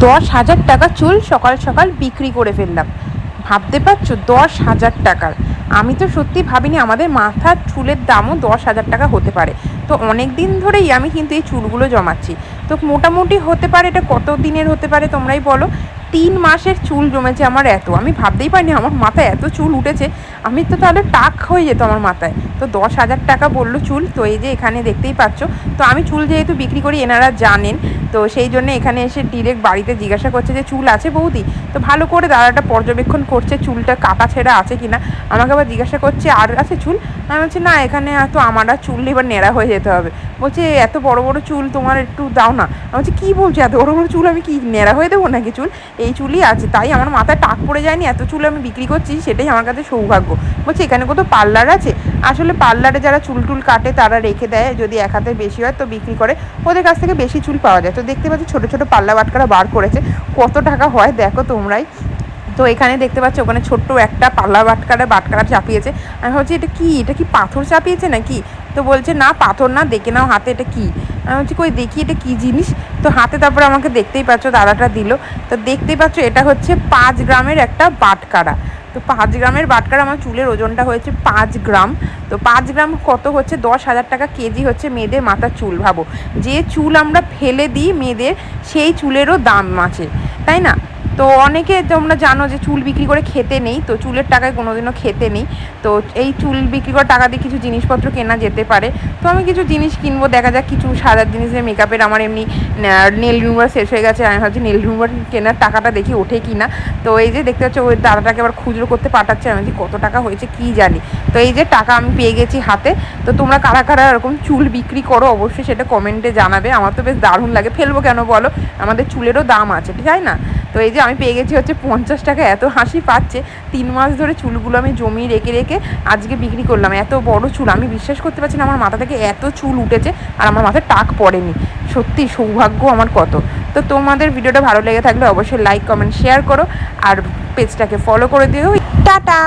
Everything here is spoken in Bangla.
10,000 টাকা চুল সকাল সকাল বিক্রি করে ফেললাম। ভাবতে পারছো 10,000 টাকার? আমি তো সত্যি ভাবিনি আমাদের মাথার চুলের দামও 10,000 টাকা হতে পারে। তো অনেক দিন ধরেই আমি কিন্তু এই চুলগুলো জমাচ্ছি। তো মোটামুটি হতে পারে, এটা কত দিনের হতে পারে তোমরাই বলো। 3 মাসের চুল জমেছে আমার এত। আমি ভাবতেই পারিনি আমার মাথায় এত চুল উঠেছে। আমি তো তাহলে টাক হয়ে যেত আমার মাথায়। তো 10,000 টাকা বললো চুল। তো এই যে এখানে দেখতেই পাচ্ছ। তো আমি চুল যেহেতু বিক্রি করি এনারা জানেন, তো সেই জন্য এখানে এসে ডিরেক্ট বাড়িতে জিজ্ঞাসা করছে যে চুল আছে বৌদি? তো ভালো করে দাদাটা পর্যবেক্ষণ করছে চুলটা কাটা ছেঁড়া আছে কিনা। আমাকে আবার জিজ্ঞাসা করছে আর আছে চুল? আমি বলছি না, এখানে তো আমার আর চুল এবার ন্যাড়া হয়ে যেতে হবে। বলছে এত বড় বড় চুল তোমার, একটু দাও না। আমি বলছি কী বলছি, এত বড় বড় চুল আমি কি ন্যাড়া হয়ে দেবো নাকি চুল? এই চুলই আছে, তাই আমার মাথায় টাক পড়ে যায়নি, এত চুল আমি বিক্রি করছি, সেটাই আমার কাছে সৌভাগ্য। বলছে এখানে কোথাও পার্লার আছে? আসলে পার্লারে যারা চুল টুল কাটে তারা রেখে দেয়, যদি এক হাতের বেশি হয় তো বিক্রি করে, ওদের কাছ থেকে বেশি চুল পাওয়া যায়। তো দেখতে পাচ্ছি ছোটো ছোটো পাল্লা বাটকারা বার করেছে, কত টাকা হয় দেখো তোমরাই। তো এখানে দেখতে পাচ্ছ ওখানে ছোট্ট একটা পাল্লা বাটকারা চাপিয়েছে। আমি ভাবছি এটা কি পাথর চাপিয়েছে নাকি? তো বলছে না পাথর না, দেখে নাও হাতে এটা কি। আমি বলছি কই দেখি এটা কি জিনিস। তো হাতে তারপরে আমাকে দেখতেই পাচ্ছ দাদাটা দিল। তো দেখতেই পাচ্ছ এটা হচ্ছে 5 গ্রামের একটা বাটকারা। তো 5 গ্রামের বাটকারা, আমার চুলের ওজনটা হয়েছে 5 গ্রাম। তো 5 গ্রাম কত হচ্ছে? 10,000 টাকা কেজি হচ্ছে মেয়েদের মাথার চুল। ভাবো, যে চুল আমরা ফেলে দিই মেয়েদের, সেই চুলেরও দাম আছে, তাই না? তো অনেকে তোমরা জানো যে চুল বিক্রি করে খেতে নেই, তো চুলের টাকায় কোনোদিনও খেতে নেই। তো এই চুল বিক্রি করে টাকা দিয়ে কিছু জিনিসপত্র কেনা যেতে পারে। তো আমি কিছু জিনিস কিনবো, দেখা যাক কিছু সাজার জিনিসের, মেকআপের। আমার এমনি নেল রিমুভার শেষ হয়ে গেছে, আমি ভাবছি নেল রিমুভার কেনার টাকাটা দেখি ওঠে কি না। তো এই যে দেখতে পাচ্ছ ওই দাদাটাকে আবার খুচরো করতে পাঠাচ্ছে, আমি ভাবছি কত টাকা হয়েছে কি জানি। তো এই যে টাকা আমি পেয়ে গেছি হাতে। তো তোমরা কারা কারা এরকম চুল বিক্রি করো অবশ্যই সেটা কমেন্টে জানাবে। আমার তো বেশ দারুণ লাগে। ফেলবো কেন বলো, আমাদের চুলেরও দাম আছে, তাই না? তো এই যে আমি পেয়ে গেছি হচ্ছে 50 টাকা। এত হাসি পাচ্ছে, 3 মাস ধরে চুলগুলো আমি জমিয়ে রেখে রেখে আজকে বিক্রি করলাম। এত বড় চুল, আমি বিশ্বাস করতে পারছি না আমার মাথা থেকে এত চুল উঠেছে আর আমার মাথায় টাক পড়েনি। সত্যি সৌভাগ্য আমার কত। তো তোমাদের ভিডিওটা ভালো লেগে থাকলে অবশ্যই লাইক কমেন্ট শেয়ার করো আর পেজটাকে ফলো করে দিও। টাটা।